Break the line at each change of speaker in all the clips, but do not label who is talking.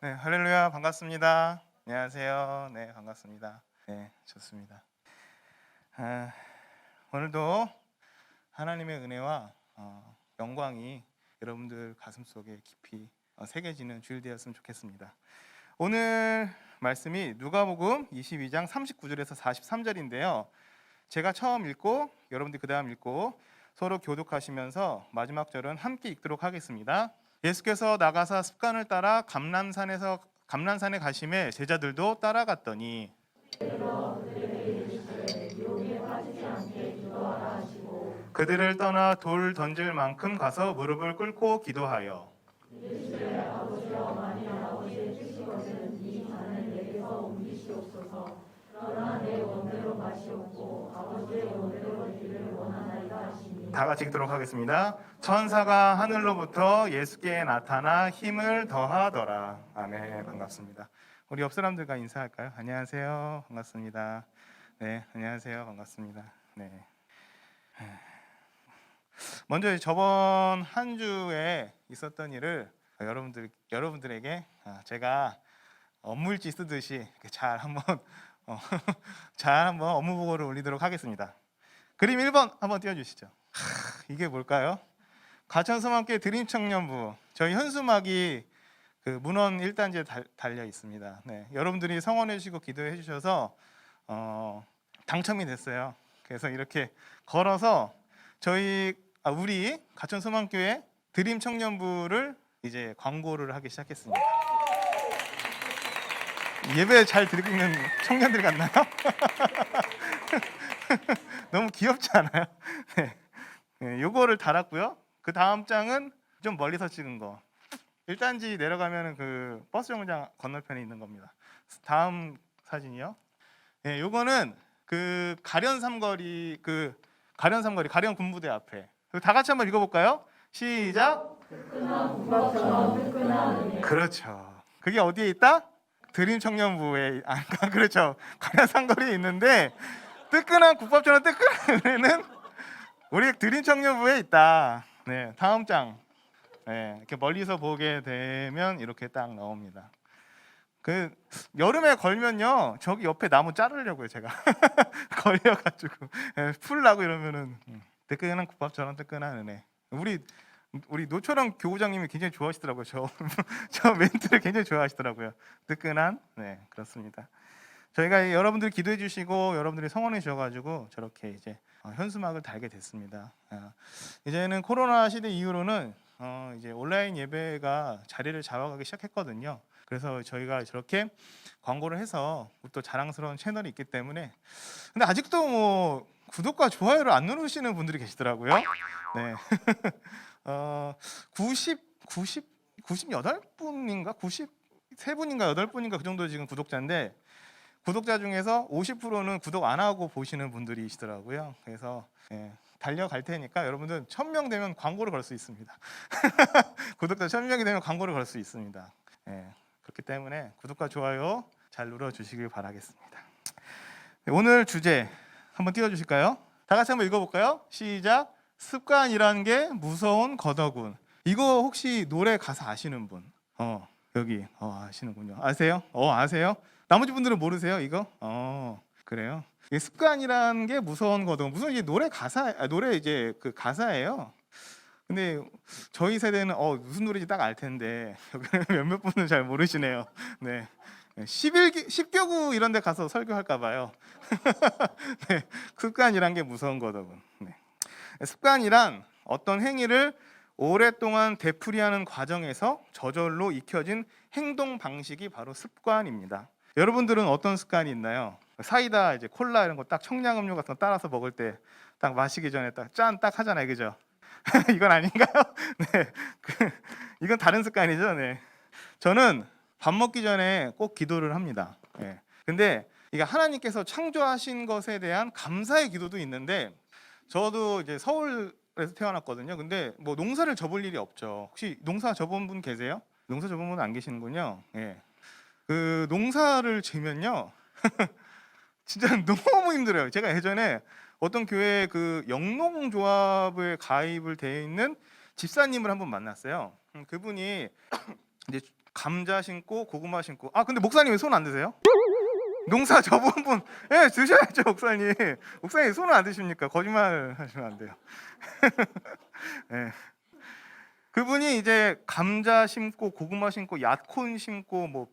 네, 할렐루야, 반갑습니다. 안녕하세요. 네, 반갑습니다. 네, 좋습니다. 오늘도 하나님의 은혜와 영광이 여러분들 가슴 속에 깊이 새겨지는 주일 되었으면 좋겠습니다. 오늘 말씀이 누가복음 22장 39절에서 43절인데요. 제가 처음 읽고 여러분들이 그 다음 읽고 서로 교독하시면서 마지막 절은 함께 읽도록 하겠습니다. 예수께서 나가사 습관을 따라 감난산에 가심에 제자들도 따라갔더니 그들을 떠나 돌 던질 만큼 가서 무릎을 꿇고 기도하여 다 같이 읽도록 하겠습니다. 천사가 하늘로부터 예수께 나타나 힘을 더하더라. 아멘. 반갑습니다. 우리 옆 사람들과 인사할까요? 안녕하세요. 반갑습니다. 네, 안녕하세요. 반갑습니다. 네. 먼저 저번 한 주에 있었던 일을 여러분들에게 제가 업무일지 쓰듯이 잘 한번 업무 보고를 올리도록 하겠습니다. 그림 1번 한번 띄워주시죠. 이게 뭘까요? 가천소망교회 드림청년부 저희 현수막이 그 문헌 1단지에 달려 있습니다. 네, 여러분들이 성원해 주시고 기도해 주셔서 당첨이 됐어요. 그래서 이렇게 걸어서 우리 가천소망교회 드림청년부를 이제 광고를 하기 시작했습니다. 예배 잘 드리고 있는 청년들 같나요? 너무 귀엽지 않아요? 네. 네, 요거를 달았고요. 그 다음 장은 좀 멀리서 찍은 거. 1단지 내려가면 그 버스 정류장 건너편에 있는 겁니다. 다음 사진이요. 네, 요거는 그 가련 군부대 앞에. 다 같이 한번 읽어볼까요? 시작. 그렇죠. 그게 어디에 있다? 드림 청년부에 그렇죠. 가련 삼거리에 있는데 뜨끈한 국밥처럼 뜨끈한 은혜는 우리 드림 청년부에 있다. 네, 다음 장. 네, 이렇게 멀리서 보게 되면 이렇게 딱 나옵니다. 그 여름에 걸면요, 저기 옆에 나무 자르려고요, 제가. 걸려가지고 풀나고 이러면은 뜨끈한 국밥처럼 뜨끈한 은혜. 우리 노철원 교우장님이 굉장히 좋아하시더라고요. 저 멘트를 굉장히 좋아하시더라고요. 뜨끈한, 네, 그렇습니다. 저희가 여러분들이 기도해 주시고 여러분들이 성원해 주셔가지고 저렇게 이제 현수막을 달게 됐습니다. 이제는 코로나 시대 이후로는 이제 온라인 예배가 자리를 잡아가기 시작했거든요. 그래서 저희가 저렇게 광고를 해서 또 자랑스러운 채널이 있기 때문에 근데 아직도 뭐 구독과 좋아요를 안 누르시는 분들이 계시더라고요. 네. 98분인가 93분인가 8분인가 그 정도 지금 구독자인데 구독자 중에서 50%는 구독 안 하고 보시는 분들이시더라고요. 그래서 달려갈 테니까 여러분들 1000명 되면 광고를 걸 수 있습니다. 구독자 1000명이 되면 광고를 걸 수 있습니다. 그렇기 때문에 구독과 좋아요 잘 눌러주시길 바라겠습니다. 오늘 주제 한번 띄워주실까요? 다 같이 한번 읽어볼까요? 시작. 습관이라는 게 무서운 거더군. 이거 혹시 노래 가사 아시는 분? 여기 아시는군요. 아세요? 아세요? 나머지 분들은 모르세요 이거? 그래요. 습관이라는 게 무서운 거더군. 무슨 이제 노래 이제 그 가사예요. 근데 저희 세대는 무슨 노래인지 딱 알 텐데 몇몇 분은 잘 모르시네요. 네. 10교구 이런 데 가서 설교할까 봐요. 네. 습관이란 게 무서운 거더군. 네. 습관이란 어떤 행위를 오랫동안 되풀이하는 과정에서 저절로 익혀진 행동 방식이 바로 습관입니다. 여러분들은 어떤 습관이 있나요? 사이다, 이제 콜라 이런 거 딱 청량음료 같은 거 따라서 먹을 때 딱 마시기 전에 딱 짠 딱 하잖아요, 그죠? 이건 아닌가요? 네, 이건 다른 습관이죠. 네, 저는 밥 먹기 전에 꼭 기도를 합니다. 네. 근데 이게 하나님께서 창조하신 것에 대한 감사의 기도도 있는데 저도 이제 서울에서 태어났거든요. 근데 뭐 농사를 접을 일이 없죠. 혹시 농사 접은 분 계세요? 농사 접은 분 안 계시는군요. 예. 그 농사를 지면요, 진짜 너무 힘들어요. 제가 예전에 어떤 교회 그 영농조합에 가입을 돼 있는 집사님을 한번 만났어요. 그분이 이제 감자 심고 고구마 심고. 아 근데 목사님 왜 손 안 드세요? 농사 접은 분, 예, 드셔야죠, 목사님. 목사님 손을 안 드십니까? 거짓말 하시면 안 돼요. 예. 그분이 이제 감자 심고 고구마 심고 야콘 심고 뭐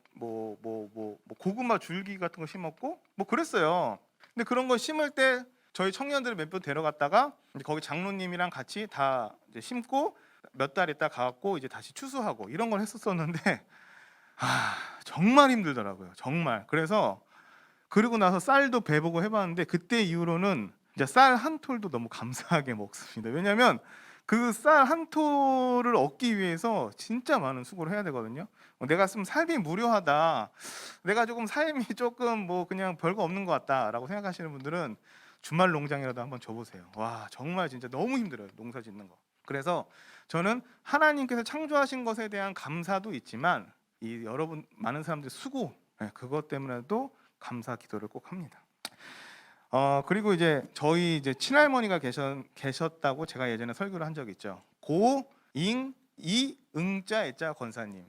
고구마 줄기 같은 거 심었고 뭐 그랬어요. 근데 그런 거 심을 때 저희 청년들을 몇 분 데려갔다가 이제 거기 장로님이랑 같이 다 이제 심고 몇 달 있다 가갖고 이제 다시 추수하고 이런 걸 했었었는데 정말 힘들더라고요. 정말. 그래서 그리고 나서 쌀도 배보고 해봤는데 그때 이후로는 이제 쌀 한 톨도 너무 감사하게 먹습니다. 왜냐하면 그 쌀 한 톨을 얻기 위해서 진짜 많은 수고를 해야 되거든요. 내가 좀 삶이 무료하다, 내가 조금 삶이 조금 뭐 그냥 별거 없는 것 같다라고 생각하시는 분들은 주말 농장이라도 한번 줘보세요. 와 정말 진짜 너무 힘들어요, 농사 짓는 거. 그래서 저는 하나님께서 창조하신 것에 대한 감사도 있지만 이 여러분 많은 사람들의 수고, 그것 때문에도 감사 기도를 꼭 합니다. 그리고 이제 저희 이제 친할머니가 계셨다고 제가 예전에 설교를 한 적이 있죠. 이응자 애자 권사님,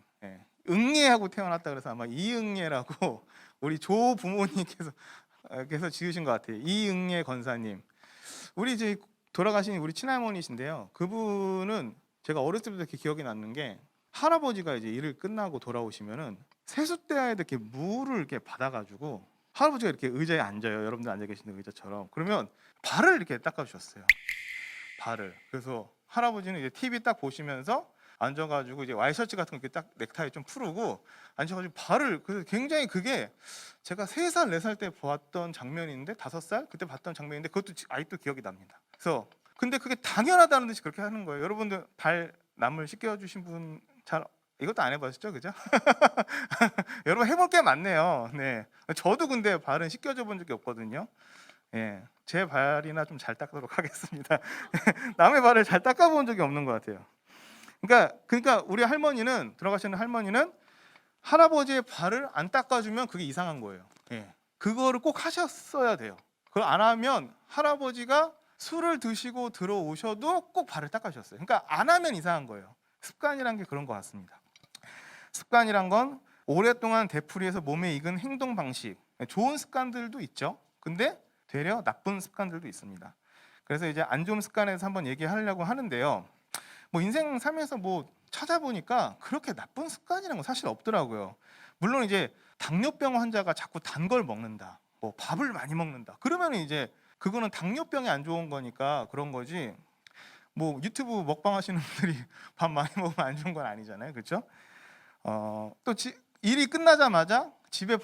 응예하고 태어났다 그래서 아마 이응예라고 우리 조 부모님께서 지으신 것 같아요. 이응예 권사님. 우리 이제 돌아가신 우리 친할머니신데요. 그분은 제가 어렸을 때부터 이렇게 기억이 남는 게 할아버지가 이제 일을 끝나고 돌아오시면은 세숫대야에 이렇게 물을 이렇게 받아가지고 할아버지가 이렇게 의자에 앉아요. 여러분들 앉아 계시는 의자처럼. 그러면 발을 이렇게 닦아주셨어요. 발을. 그래서 할아버지는 이제 TV 딱 보시면서 앉아가지고 이제 와이셔츠 같은 거 이렇게 딱 넥타이 좀 풀고 앉아가지고 발을, 그래서 굉장히 그게 제가 3살 4살 때 보았던 장면인데 5살 그때 봤던 장면인데 그것도 아직도 기억이 납니다. 그래서 근데 그게 당연하다는 듯이 그렇게 하는 거예요. 여러분들 발 남을 씻겨주신 분 잘 이것도 안 해보셨죠, 그죠? 여러분 해볼 게 많네요. 네, 저도 근데 발은 씻겨줘 본 적이 없거든요. 예, 제 발이나 좀 잘 닦도록 하겠습니다. 남의 발을 잘 닦아본 적이 없는 것 같아요. 그러니까 우리 할머니는, 돌아가시는 할머니는 할아버지의 발을 안 닦아주면 그게 이상한 거예요. 예, 그거를 꼭 하셨어야 돼요. 그걸 안 하면 할아버지가 술을 드시고 들어오셔도 꼭 발을 닦아주셨어요. 그러니까 안 하면 이상한 거예요. 습관이란 게 그런 것 같습니다. 습관이란 건 오랫동안 되풀이해서 몸에 익은 행동 방식, 좋은 습관들도 있죠. 근데 되려 나쁜 습관들도 있습니다. 그래서 이제 안 좋은 습관에 대해서 한번 얘기하려고 하는데요. 뭐 인생 삶에서 뭐 찾아보니까 그렇게 나쁜 습관이라는 건 사실 없더라고요. 물론 이제 당뇨병 환자가 자꾸 단 걸 먹는다, 뭐 밥을 많이 먹는다, 그러면 이제 그거는 당뇨병이 안 좋은 거니까 그런 거지. 뭐 유튜브 먹방 하시는 분들이 밥 많이 먹으면 안 좋은 건 아니잖아요, 그렇죠? 또 일이 끝나자마자 집에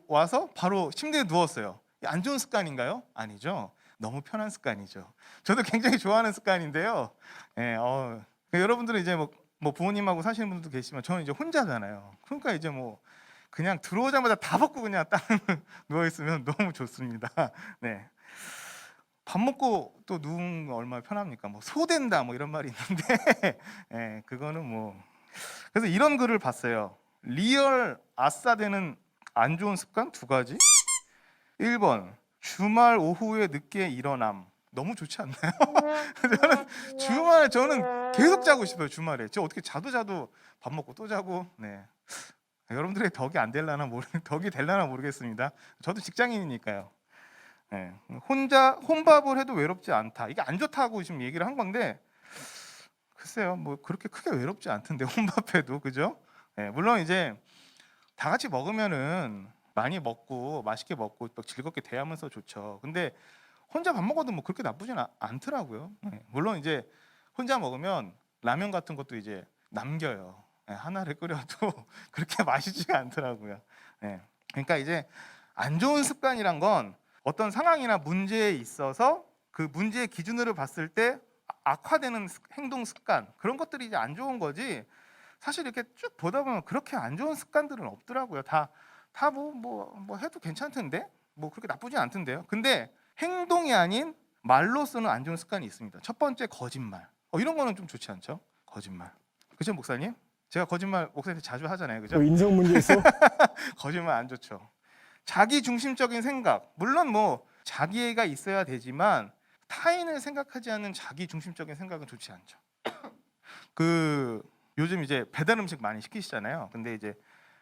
와서 바로 침대에 누웠어요. 안 좋은 습관인가요? 아니죠. 너무 편한 습관이죠. 저도 굉장히 좋아하는 습관인데요. 예, 여러분들은 이제 뭐 부모님하고 사시는 분들도 계시지만 저는 이제 혼자잖아요. 그러니까 이제 뭐 그냥 들어오자마자 다 벗고 그냥 딱 누워 있으면 너무 좋습니다. 네. 밥 먹고 또 누운 거 얼마나 편합니까? 뭐 소된다 뭐 이런 말이 있는데 예, 그거는 뭐. 그래서 이런 글을 봤어요. 리얼 아싸 되는 안 좋은 습관 2가지. 1번 주말 오후에 늦게 일어남. 너무 좋지 않나요? 저는 계속 자고 싶어요. 주말에 저 어떻게 자도 밥 먹고 또 자고. 네, 여러분들의 덕이 안 될라나 덕이 될라나 모르겠습니다. 저도 직장인이니까요. 네. 혼자 혼밥을 해도 외롭지 않다. 이게 안 좋다고 지금 얘기를 한 건데 글쎄요, 뭐 그렇게 크게 외롭지 않던데 혼밥해도, 그죠? 네, 물론 이제 다 같이 먹으면은 많이 먹고 맛있게 먹고 또 즐겁게 대하면서 좋죠. 근데 혼자 밥 먹어도 뭐 그렇게 나쁘진 않더라고요. 네, 물론 이제 혼자 먹으면 라면 같은 것도 이제 남겨요. 네, 하나를 끓여도 그렇게 맛있지가 않더라고요. 네, 그러니까 이제 안 좋은 습관이란 건 어떤 상황이나 문제에 있어서 그 문제의 기준으로 봤을 때 악화되는 행동 습관, 그런 것들이 이제 안 좋은 거지. 사실 이렇게 쭉 보다 보면 그렇게 안 좋은 습관들은 없더라고요. 다 뭐 해도 괜찮던데, 뭐 그렇게 나쁘진 않던데요. 근데 행동이 아닌 말로서는 안 좋은 습관이 있습니다. 첫 번째, 거짓말. 이런 거는 좀 좋지 않죠? 거짓말. 그죠, 목사님? 제가 거짓말 목사님한테 자주 하잖아요, 그죠?
인성 문제 있어?
거짓말 안 좋죠. 자기 중심적인 생각, 물론 뭐 자기애가 있어야 되지만 타인을 생각하지 않는 자기 중심적인 생각은 좋지 않죠. 그 요즘 이제 배달 음식 많이 시키시잖아요. 근데 이제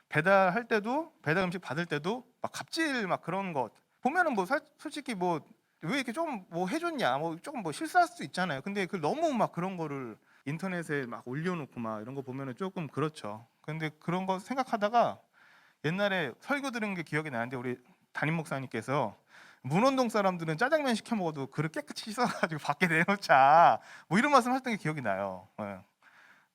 배달할 때도 배달 음식 받을 때도 막 갑질 막 그런 거 보면은 뭐 솔직히 뭐 왜 이렇게 좀 뭐 해줬냐 뭐 조금 뭐 실수할 수 있잖아요. 근데 그 너무 막 그런 거를 인터넷에 막 올려놓고 막 이런 거 보면은 조금 그렇죠. 근데 그런 거 생각하다가 옛날에 설교 들은 게 기억이 나는데 우리 담임 목사님께서 문원동 사람들은 짜장면 시켜 먹어도 그릇 깨끗이 씻어가지고 밖에 내놓자 뭐 이런 말씀 하셨던 게 기억이 나요. 예.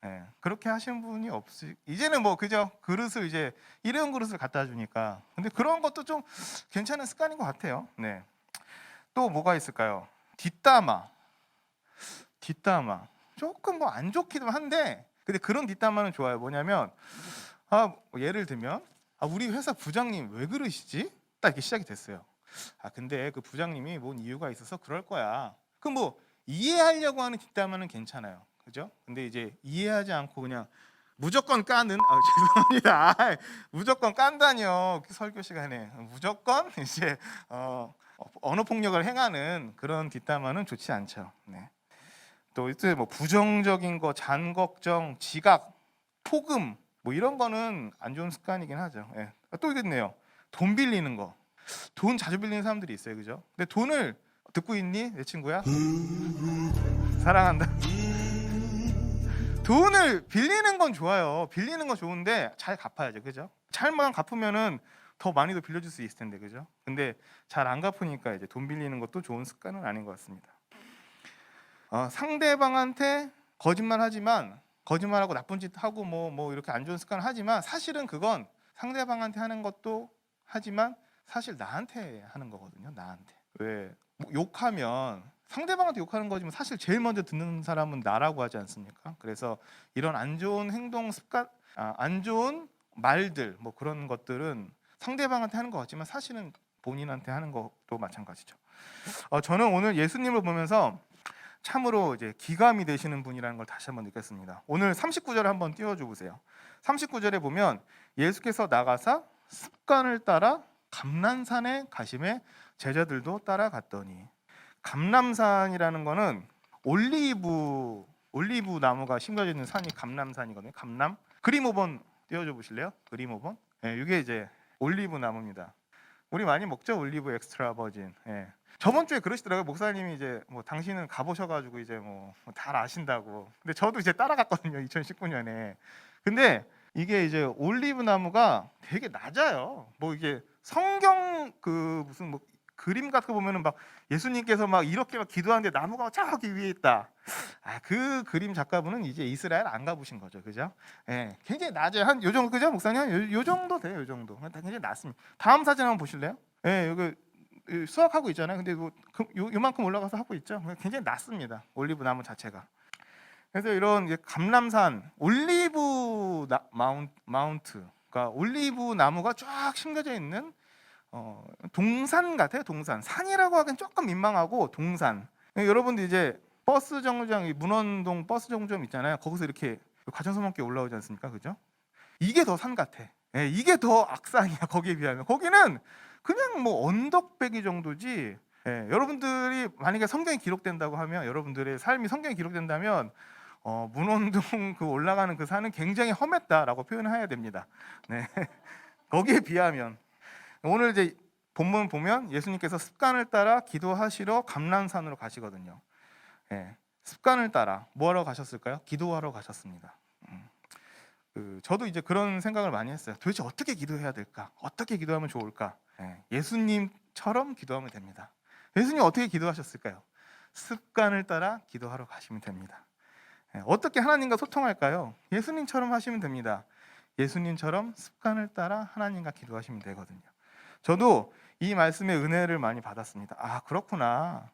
예, 그렇게 하시는 분이 없이 이제는 뭐 그저 그릇을 이제 일회용 그릇을 갖다 주니까 근데 그런 것도 좀 괜찮은 습관인 것 같아요. 네. 또 뭐가 있을까요? 뒷담화. 뒷담화. 조금 뭐 안 좋기도 한데 근데 그런 뒷담화는 좋아요. 뭐냐면 뭐 예를 들면 우리 회사 부장님 왜 그러시지? 딱 이렇게 시작이 됐어요. 근데 그 부장님이 뭔 이유가 있어서 그럴 거야. 그럼 뭐 이해하려고 하는 뒷담화는 괜찮아요. 그죠? 근데 이제 이해하지 않고 그냥 무조건 까는 죄송합니다. 무조건 깐다니요. 설교 시간에 무조건 이제 언어 폭력을 행하는 그런 뒷담화는 좋지 않죠. 네. 또 이제 뭐 부정적인 거, 잔걱정, 지각, 폭음 뭐 이런 거는 안 좋은 습관이긴 하죠. 예. 또 있네요. 돈 빌리는 거. 돈 자주 빌리는 사람들이 있어요, 그죠? 근데 돈을 듣고 있니, 내 친구야? 사랑한다. 돈을 빌리는 건 좋아요. 빌리는 건 좋은데 잘 갚아야죠, 그죠? 잘만 갚으면은 더 많이도 빌려줄 수 있을 텐데, 그죠? 근데 잘 안 갚으니까 이제 돈 빌리는 것도 좋은 습관은 아닌 것 같습니다. 상대방한테 거짓말하지만 거짓말하고 나쁜 짓 하고 뭐 이렇게 안 좋은 습관을 하지만 사실은 그건 상대방한테 하는 것도 하지만 사실 나한테 하는 거거든요. 나한테. 왜뭐 욕하면 상대방한테 욕하는 거지만 사실 제일 먼저 듣는 사람은 나라고 하지 않습니까? 그래서 이런 안 좋은 행동 습관, 안 좋은 말들 뭐 그런 것들은 상대방한테 하는 것 같지만 사실은 본인한테 하는 것도 마찬가지죠. 저는 오늘 예수님을 보면서 참으로 이제 기감이 되시는 분이라는 걸 다시 한번 느꼈습니다. 오늘 39절 한번 띄워줘 보세요. 39절에 보면 예수께서 나가사 습관을 따라 감람산에 가심에 제자들도 따라갔더니 감람산이라는 거는 올리브 나무가 심겨져 있는 산이 감람산이거든요. 감람 그림 5번 띄워줘 보실래요? 그림 5번. 네, 이게 이제 올리브 나무입니다. 우리 많이 먹죠 올리브 엑스트라 버진. 예. 저번 주에 그러시더라고요. 목사님이 이제 뭐 당신은 가보셔가지고 이제 뭐 잘 아신다고. 근데 저도 이제 따라갔거든요. 2019년에. 근데 이게 이제 올리브 나무가 되게 낮아요. 뭐 이게 성경 그 무슨 뭐 그림 같은 거 보면은 막 예수님께서 막 이렇게 막 기도하는데 나무가 저기 위에 있다. 그 그림 작가분은 이제 이스라엘 안 가보신 거죠, 그죠? 예, 굉장히 낮아요. 한 요 정도 그죠, 목사님? 요 정도 돼요, 요 정도. 굉장히 낮습니다. 다음 사진 한번 보실래요? 예, 여기 수학하고 있잖아요. 근데 뭐 요만큼 올라가서 하고 있죠. 굉장히 낮습니다. 올리브 나무 자체가. 그래서 이런 감람산 올리브 마운트, 그러니까 올리브 나무가 쫙 심겨져 있는 동산 같아요. 동산. 산이라고 하기엔 조금 민망하고 동산. 여러분들 이제 버스 정류장, 문원동 버스 정류장 있잖아요. 거기서 이렇게 과천서원교회 올라오지 않습니까? 그죠? 이게 더 산 같아. 예, 이게 더 악산이야. 거기에 비하면. 거기는 그냥 뭐 언덕배기 정도지. 예, 여러분들이 만약에 성경이 기록된다고 하면 여러분들의 삶이 성경에 기록된다면 문원동 그 올라가는 그 산은 굉장히 험했다라고 표현해야 됩니다. 네. 거기에 비하면 오늘 이제 본문 보면 예수님께서 습관을 따라 기도하시러 감람산으로 가시거든요. 예, 습관을 따라 뭐하러 가셨을까요? 기도하러 가셨습니다. 저도 이제 그런 생각을 많이 했어요. 도대체 어떻게 기도해야 될까? 어떻게 기도하면 좋을까? 예수님처럼 기도하면 됩니다. 예수님 어떻게 기도하셨을까요? 습관을 따라 기도하러 가시면 됩니다. 어떻게 하나님과 소통할까요? 예수님처럼 하시면 됩니다. 예수님처럼 습관을 따라 하나님과 기도하시면 되거든요. 저도 이 말씀의 은혜를 많이 받았습니다. 그렇구나.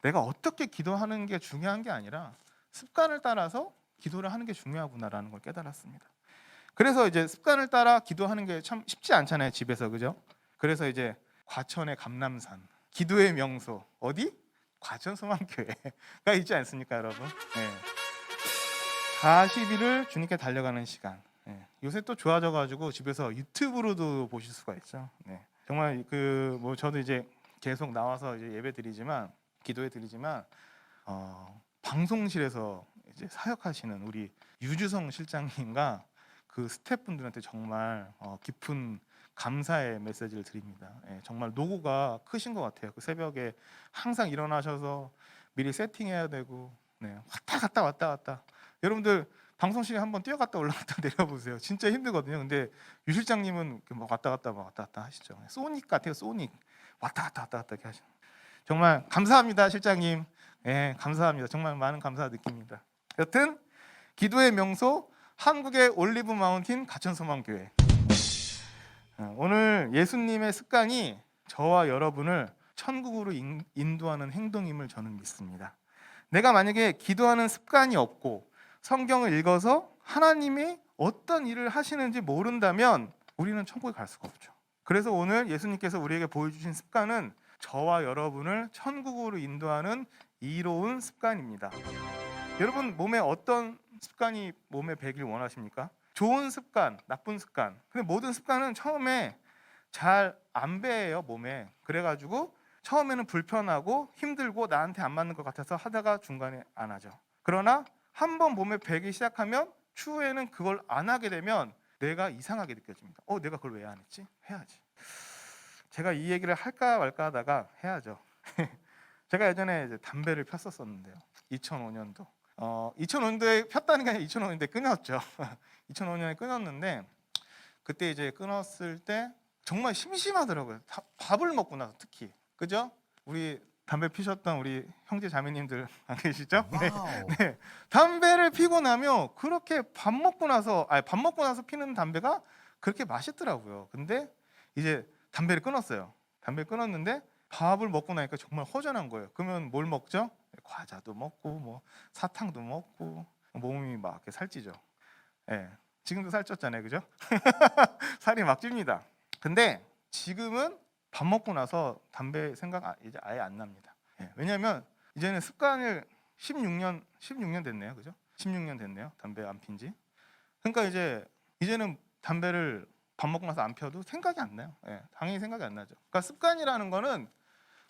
내가 어떻게 기도하는 게 중요한 게 아니라 습관을 따라서 기도를 하는 게 중요하구나라는 걸 깨달았습니다. 그래서 이제 습관을 따라 기도하는 게 참 쉽지 않잖아요, 집에서. 그죠? 그래서 이제 과천의 감람산, 기도의 명소. 어디? 과천소망교회가 있지 않습니까, 여러분? 네. 40일을 주님께 달려가는 시간. 네. 요새 또 좋아져가지고 집에서 유튜브로도 보실 수가 있죠. 네. 정말 뭐 저도 이제 계속 나와서 이제 예배 드리지만 기도해 드리지만 방송실에서 이제 사역하시는 우리 유주성 실장님과 그 스태프분들한테 정말 깊은 감사의 메시지를 드립니다. 예, 정말 노고가 크신 것 같아요. 그 새벽에 항상 일어나셔서 미리 세팅해야 되고, 네, 왔다 갔다. 여러분들 방송 시간에 한번 뛰어갔다 올라갔다 내려보세요. 진짜 힘들거든요. 근데 유 실장님은 막 왔다 갔다 하시죠. 소닉 같아요. 소닉 왔다 갔다 이렇게 하시죠. 정말 감사합니다, 실장님. 예, 감사합니다. 정말 많은 감사 느낍니다. 여튼 기도의 명소 한국의 올리브 마운틴 가천소망교회. 오늘 예수님의 습관이 저와 여러분을 천국으로 인도하는 행동임을 저는 믿습니다. 내가 만약에 기도하는 습관이 없고 성경을 읽어서 하나님이 어떤 일을 하시는지 모른다면 우리는 천국에 갈 수가 없죠. 그래서 오늘 예수님께서 우리에게 보여주신 습관은 저와 여러분을 천국으로 인도하는 이로운 습관입니다. 여러분 몸에 어떤 습관이 몸에 배길 원하십니까? 좋은 습관, 나쁜 습관. 근데 모든 습관은 처음에 잘 안 배해요, 몸에. 그래가지고 처음에는 불편하고 힘들고 나한테 안 맞는 것 같아서 하다가 중간에 안 하죠. 그러나 한번 몸에 배기 시작하면 추후에는 그걸 안 하게 되면 내가 이상하게 느껴집니다. 내가 그걸 왜 안 했지? 해야지. 제가 이 얘기를 할까 말까 하다가 해야죠. 제가 예전에 이제 담배를 폈었었는데요. 2005년도. 2005년도에 폈다는 게 아니라 2005년도에 끊었죠. 2005년에 끊었는데 그때 이제 끊었을 때 정말 심심하더라고요. 밥을 먹고 나서 특히. 그죠? 우리 담배 피셨던 우리 형제 자매님들 안 계시죠? 네. 네. 담배를 피고 나면 그렇게 밥 먹고 나서 피는 담배가 그렇게 맛있더라고요. 근데 이제 담배를 끊었어요. 담배를 끊었는데 밥을 먹고 나니까 정말 허전한 거예요. 그러면 뭘 먹죠? 과자도 먹고 뭐 사탕도 먹고 몸이 막 이렇게 살찌죠. 예. 지금도 살쪘잖아요. 그죠? 살이 막 찝니다. 근데 지금은 밥 먹고 나서 담배 생각 이제 아예 안 납니다. 예. 왜냐하면 이제는 습관을 16년 됐네요. 그죠? 16년 됐네요. 담배 안 핀지. 그러니까 이제는 담배를 밥 먹고 나서 안 펴도 생각이 안 나요. 예. 당연히 생각이 안 나죠. 그러니까 습관이라는 거는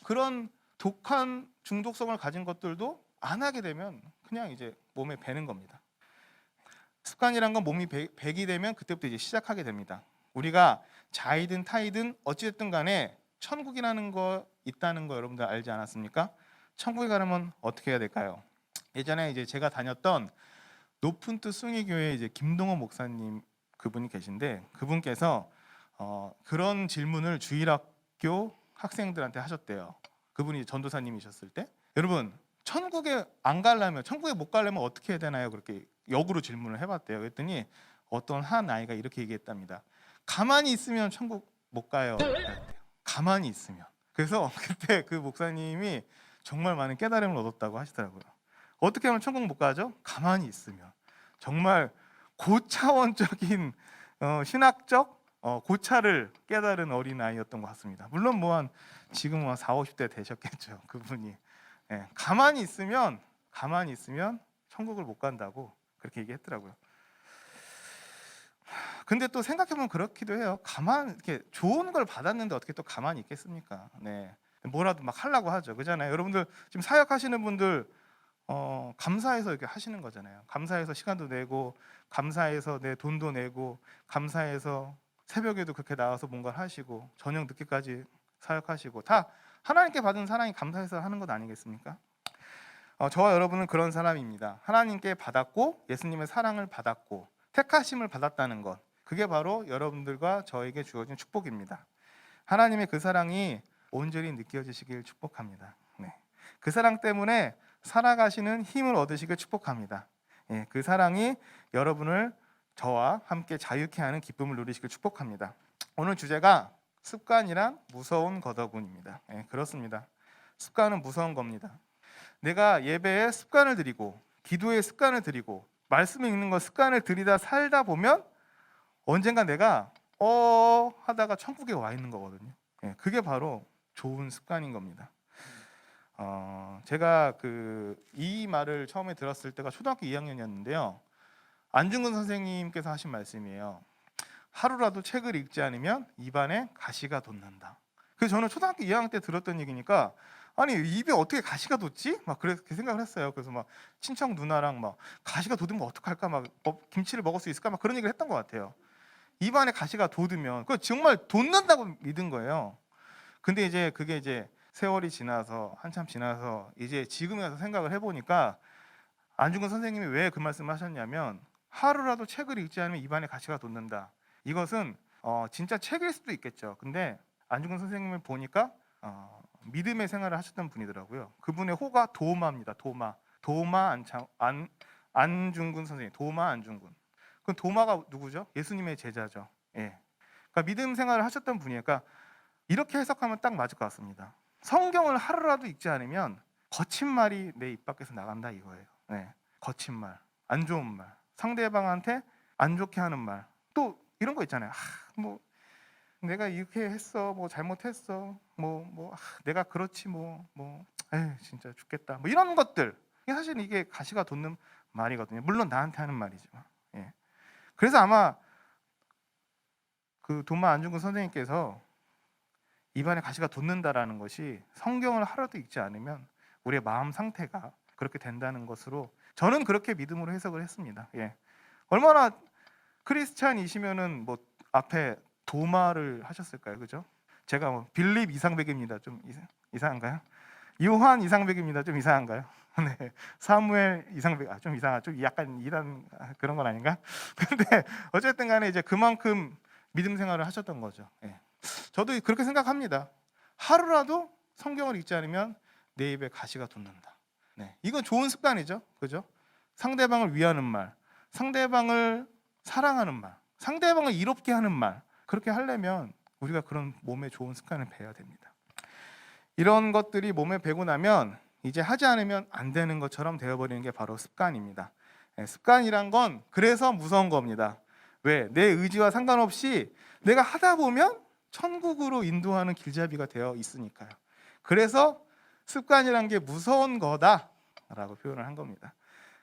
그런 독한 중독성을 가진 것들도 안 하게 되면 그냥 이제 몸에 배는 겁니다. 습관이란 건 몸이 배기 되면 그때부터 이제 시작하게 됩니다. 우리가 자이든 타이든 어찌됐든 간에 천국이라는 거 있다는 거 여러분들 알지 않았습니까? 천국에 가려면 어떻게 해야 될까요? 예전에 이제 제가 다녔던 높은 뜻 숭의교회 이제 김동호 목사님 그분이 계신데 그분께서 그런 질문을 주일학교 학생들한테 하셨대요. 그분이 전도사님이셨을 때 여러분 천국에 안 가려면 천국에 못 가려면 어떻게 해야 되나요? 그렇게 역으로 질문을 해봤대요. 그랬더니 어떤 한 아이가 이렇게 얘기했답니다. 가만히 있으면 천국 못 가요. 가만히 있으면. 그래서 그때 그 목사님이 정말 많은 깨달음을 얻었다고 하시더라고요. 어떻게 하면 천국 못 가죠? 가만히 있으면. 정말 고차원적인 신학적 고차를 깨달은 어린아이였던 것 같습니다. 물론 지금은 한 40, 50대 되셨겠죠. 그분이. 예, 가만히 있으면 천국을 못 간다고 그렇게 얘기했더라고요. 근데 또 생각해보면 그렇기도 해요. 이렇게 좋은 걸 받았는데 어떻게 또 가만히 있겠습니까? 네, 뭐라도 막 하려고 하죠. 그잖아요. 여러분들 지금 사역하시는 분들 감사해서 이렇게 하시는 거잖아요. 감사해서 시간도 내고, 감사해서 내 돈도 내고, 감사해서 새벽에도 그렇게 나와서 뭔가를 하시고, 저녁 늦게까지 사역하시고, 다 하나님께 받은 사랑이 감사해서 하는 것 아니겠습니까? 저와 여러분은 그런 사람입니다. 하나님께 받았고, 예수님의 사랑을 받았고, 택하심을 받았다는 것, 그게 바로 여러분들과 저에게 주어진 축복입니다. 하나님의 그 사랑이 온전히 느껴지시길 축복합니다. 네. 그 사랑 때문에 살아가시는 힘을 얻으시길 축복합니다. 예, 그 사랑이 여러분을 저와 함께 자유케 하는 기쁨을 누리시길 축복합니다. 오늘 주제가 습관이란 무서운 거더군입니다. 예, 그렇습니다. 습관은 무서운 겁니다. 내가 예배에 습관을 들이고 기도에 습관을 들이고 말씀을 읽는 거 습관을 들이다 살다 보면 언젠가 내가 하다가 천국에 와 있는 거거든요. 예, 그게 바로 좋은 습관인 겁니다. 제가 이 말을 처음에 들었을 때가 초등학교 2학년이었는데요. 안중근 선생님께서 하신 말씀이에요. 하루라도 책을 읽지 않으면 입안에 가시가 돋는다. 그래서 저는 초등학교 2학년 때 들었던 얘기니까 아니 입에 어떻게 가시가 돋지? 막 그렇게 생각을 했어요. 그래서 막 친척 누나랑 막 가시가 돋으면 어떡할까? 막 김치를 먹을 수 있을까? 막 그런 얘기를 했던 것 같아요. 입안에 가시가 돋으면 그 정말 돋는다고 믿은 거예요. 근데 이제 그게 이제 세월이 지나서 한참 지나서 이제 지금에 와서 생각을 해보니까 안중근 선생님이 왜 그 말씀을 하셨냐면 하루라도 책을 읽지 않으면 입안에 가시가 돋는다. 이것은 진짜 책일 수도 있겠죠. 근데 안중근 선생님을 보니까 믿음의 생활을 하셨던 분이더라고요. 그분의 호가 도마입니다. 도마 안중근 선생님. 도마 안중근. 그 도마가 누구죠? 예수님의 제자죠. 예. 그러니까 믿음 생활을 하셨던 분이에요. 그러니까 이렇게 해석하면 딱 맞을 것 같습니다. 성경을 하루라도 읽지 않으면 거친 말이 내 입 밖에서 나간다 이거예요. 네. 거친 말, 안 좋은 말, 상대방한테 안 좋게 하는 말, 또 이런 거 있잖아요. 뭐 내가 이렇게 했어, 뭐 잘못했어, 내가 그렇지, 에이, 진짜 죽겠다, 뭐 이런 것들. 사실 이게 가시가 돋는 말이거든요. 물론 나한테 하는 말이지만. 예. 그래서 아마 그 도마 안중근 선생님께서 입안에 가시가 돋는다라는 것이 성경을 하루도 읽지 않으면 우리의 마음 상태가 그렇게 된다는 것으로 저는 그렇게 믿음으로 해석을 했습니다. 예. 얼마나 크리스찬이시면은 뭐 앞에 도마를 하셨을까요, 그죠? 제가 빌립 이상백입니다. 좀 이상한가요? 요한 이상백입니다. 좀 이상한가요? 네, 사무엘 이상백 좀 이상하죠. 좀 약간 이단 그런 건 아닌가? 근데 어쨌든간에 이제 그만큼 믿음 생활을 하셨던 거죠. 예. 저도 그렇게 생각합니다. 하루라도 성경을 읽지 않으면 내 입에 가시가 돋는다. 네, 이건 좋은 습관이죠, 그죠? 상대방을 위하는 말, 상대방을 사랑하는 말, 상대방을 이롭게 하는 말. 그렇게 하려면 우리가 그런 몸에 좋은 습관을 배워야 됩니다. 이런 것들이 몸에 배고 나면 이제 하지 않으면 안 되는 것처럼 되어버리는 게 바로 습관입니다. 네, 습관이란 건 그래서 무서운 겁니다. 왜? 내 의지와 상관없이 내가 하다 보면 천국으로 인도하는 길잡이가 되어 있으니까요. 그래서 습관이란 게 무서운 거다라고 표현을 한 겁니다.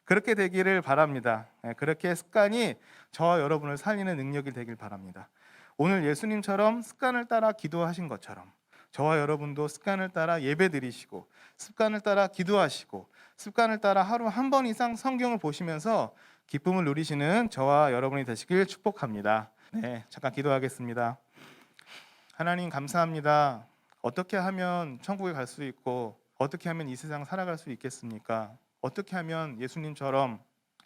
그렇게 되기를 바랍니다. 그렇게 습관이 저와 여러분을 살리는 능력이 되길 바랍니다. 오늘 예수님처럼 습관을 따라 기도하신 것처럼 저와 여러분도 습관을 따라 예배드리시고 습관을 따라 기도하시고 습관을 따라 하루 한 번 이상 성경을 보시면서 기쁨을 누리시는 저와 여러분이 되시길 축복합니다. 네, 잠깐 기도하겠습니다. 하나님 감사합니다. 어떻게 하면 천국에 갈 수 있고 어떻게 하면 이 세상 살아갈 수 있겠습니까? 어떻게 하면 예수님처럼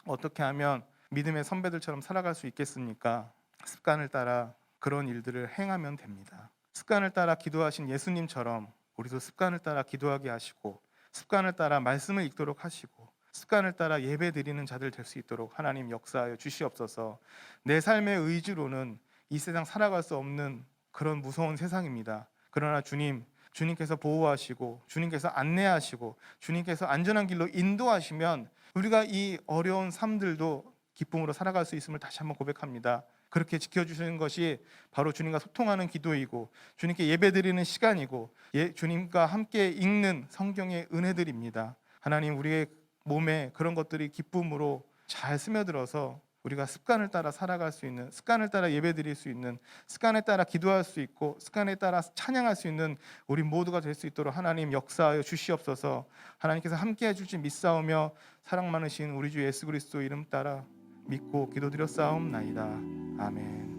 어떻게 하면 믿음의 선배들처럼 살아갈 수 있겠습니까? 습관을 따라 그런 일들을 행하면 됩니다. 습관을 따라 기도하신 예수님처럼 우리도 습관을 따라 기도하게 하시고 습관을 따라 말씀을 읽도록 하시고 습관을 따라 예배 드리는 자들 될 수 있도록 하나님 역사하여 주시옵소서. 내 삶의 의지로는 이 세상 살아갈 수 없는 그런 무서운 세상입니다. 그러나 주님께서 보호하시고 주님께서 안내하시고 주님께서 안전한 길로 인도하시면 우리가 이 어려운 삶들도 기쁨으로 살아갈 수 있음을 다시 한번 고백합니다. 그렇게 지켜주시는 것이 바로 주님과 소통하는 기도이고 주님께 예배드리는 시간이고 주님과 함께 읽는 성경의 은혜들입니다. 하나님 우리의 몸에 그런 것들이 기쁨으로 잘 스며들어서 우리가 습관을 따라 살아갈 수 있는, 습관을 따라 예배드릴 수 있는, 습관에 따라 기도할 수 있고 습관에 따라 찬양할 수 있는 우리 모두가 될 수 있도록 하나님 역사하여 주시옵소서. 하나님께서 함께 해줄지 믿사오며 사랑 많으신 우리 주 예수 그리스도 이름 따라 믿고 기도드렸사옵나이다. 아멘.